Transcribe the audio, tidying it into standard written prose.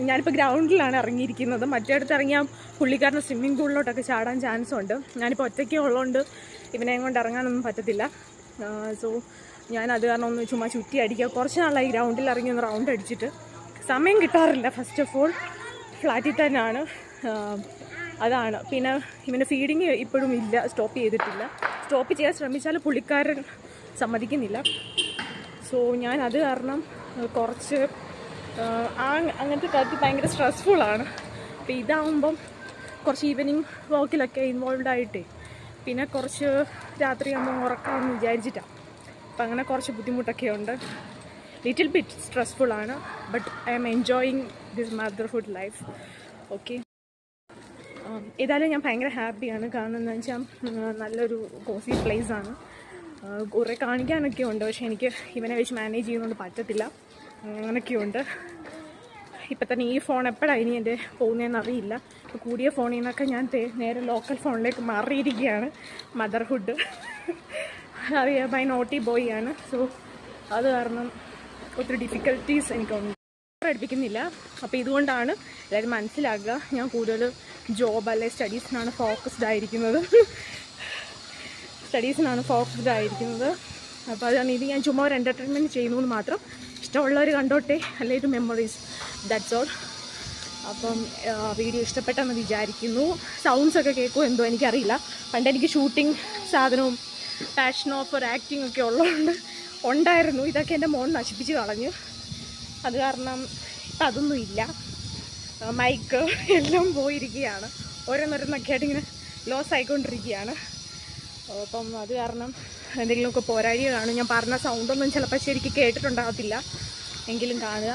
ഞാനിപ്പോൾ ഗ്രൗണ്ടിലാണ് ഇറങ്ങിയിരിക്കുന്നത്. മറ്റേടത്ത് ഇറങ്ങിയാൽ പുള്ളിക്കാരന് സ്വിമ്മിംഗ് പൂളിലോട്ടൊക്കെ ചാടാൻ ചാൻസ് ഉണ്ട്. ഞാനിപ്പോൾ ഒറ്റയ്ക്ക് ഉള്ളതുകൊണ്ട് ഇവനെയും കൊണ്ട് ഇറങ്ങാനൊന്നും പറ്റത്തില്ല. സോ ഞാനത് കാരണം ഒന്ന് ചുമ്മാ ചുറ്റി അടിക്കുക. കുറച്ച് നാളായി ഗ്രൗണ്ടിൽ ഇറങ്ങി ഒന്ന് റൗണ്ട് അടിച്ചിട്ട് സമയം കിട്ടാറില്ല. ഫസ്റ്റ് ഓഫ് ഓൾ ഫ്ലാറ്റിൽ തന്നെയാണ്. അതാണ്. പിന്നെ ഇവന് ഫീഡിങ് ഇപ്പോഴും ഇല്ല, സ്റ്റോപ്പ് ചെയ്തിട്ടില്ല. സ്റ്റോപ്പ് ചെയ്യാൻ ശ്രമിച്ചാൽ പുള്ളിക്കാരൻ സമ്മതിക്കുന്നില്ല. സോ ഞാൻ അത് കാരണം കുറച്ച് അങ്ങനത്തെ കാര്യത്തിൽ ഭയങ്കര സ്ട്രെസ്ഫുള്ളാണ്. അപ്പോൾ ഇതാവുമ്പം കുറച്ച് ഈവനിങ് വാക്കിലൊക്കെ ഇൻവോൾവ് ആയിട്ടേ പിന്നെ കുറച്ച് രാത്രിയാകുമ്പോൾ ഉറക്കാമെന്ന് വിചാരിച്ചിട്ടാണ്. അപ്പം അങ്ങനെ കുറച്ച് ബുദ്ധിമുട്ടൊക്കെ ഉണ്ട്. ലിറ്റിൽ ബിറ്റ് സ്ട്രെസ്ഫുള്ളാണ്. But I am enjoying this motherhood life. Okay, ഏതായാലും ഞാൻ ഭയങ്കര ഹാപ്പിയാണ്. കാരണം എന്താ വെച്ചാൽ നല്ലൊരു കോസി പ്ലേസാണ്. കുറേ കാണിക്കാനൊക്കെ ഉണ്ട്. പക്ഷേ എനിക്ക് ഇവനെ വെച്ച് മാനേജ് ചെയ്യുന്നതുകൊണ്ട് പറ്റത്തില്ല. അങ്ങനെയൊക്കെയുണ്ട്. ഇപ്പം തന്നെ ഈ ഫോൺ എപ്പോഴാണ് ഇനി എൻ്റെ പോകുന്നതെന്ന് അറിയില്ല. ഇപ്പോൾ കൂടിയ ഫോണിൽ നിന്നൊക്കെ ഞാൻ നേരെ ലോക്കൽ ഫോണിലേക്ക് മാറിയിരിക്കുകയാണ്. മദർഹുഡ് അറിയാം, ബൈ നോട്ടി ബോയ് ആണ്. സോ അത് കാരണം ഒത്തിരി ഡിഫിക്കൽട്ടീസ് എനിക്കുണ്ട്. പഠിപ്പിക്കുന്നില്ല. അപ്പോൾ ഇതുകൊണ്ടാണ് എല്ലാവരും മനസ്സിലാക്കുക ഞാൻ കൂടുതൽ ജോബ് അല്ലെ സ്റ്റഡീസിനാണ് ഫോക്കസ്ഡ് ആയിരിക്കുന്നത്. അപ്പോൾ അതാണ്. ഇത് ഞാൻ ചുമ്മാ ഒരു എൻ്റർടൈൻമെൻറ്റ് ചെയ്യുന്നത് മാത്രം. ഇഷ്ടമുള്ളവർ കണ്ടോട്ടെ, അല്ലെങ്കിൽ ഒരു മെമ്മറീസ്, ദാറ്റ്സ് ഓൾ. അപ്പം വീഡിയോ ഇഷ്ടപ്പെട്ടെന്ന് വിചാരിക്കുന്നു. സൗണ്ട്സൊക്കെ കേൾക്കുമോ എന്തോ എനിക്കറിയില്ല. പണ്ട് എനിക്ക് ഷൂട്ടിംഗ് സാധനവും പാഷനോ ഫോർ ആക്ടിങ് ഒക്കെ ഉള്ളതുകൊണ്ട് ഉണ്ടായിരുന്നു. ഇതൊക്കെ എൻ്റെ മോൻ നശിപ്പിച്ച് കളഞ്ഞു. അത് കാരണം ഇപ്പം അതൊന്നും ഇല്ല. മൈക്ക് എല്ലാം പോയിരിക്കുകയാണ്. ഓരോന്നോരോന്നൊക്കെ ആയിട്ട് ഇങ്ങനെ ലോസ് ആയിക്കൊണ്ടിരിക്കുകയാണ്. അപ്പം അത് കാരണം എന്തെങ്കിലുമൊക്കെ പോരാഴിക കാണും. ഞാൻ പറഞ്ഞ സൗണ്ടൊന്നും ചിലപ്പോൾ ശരിക്കും കേട്ടിട്ടുണ്ടാകത്തില്ല. എങ്കിലും കാണുക.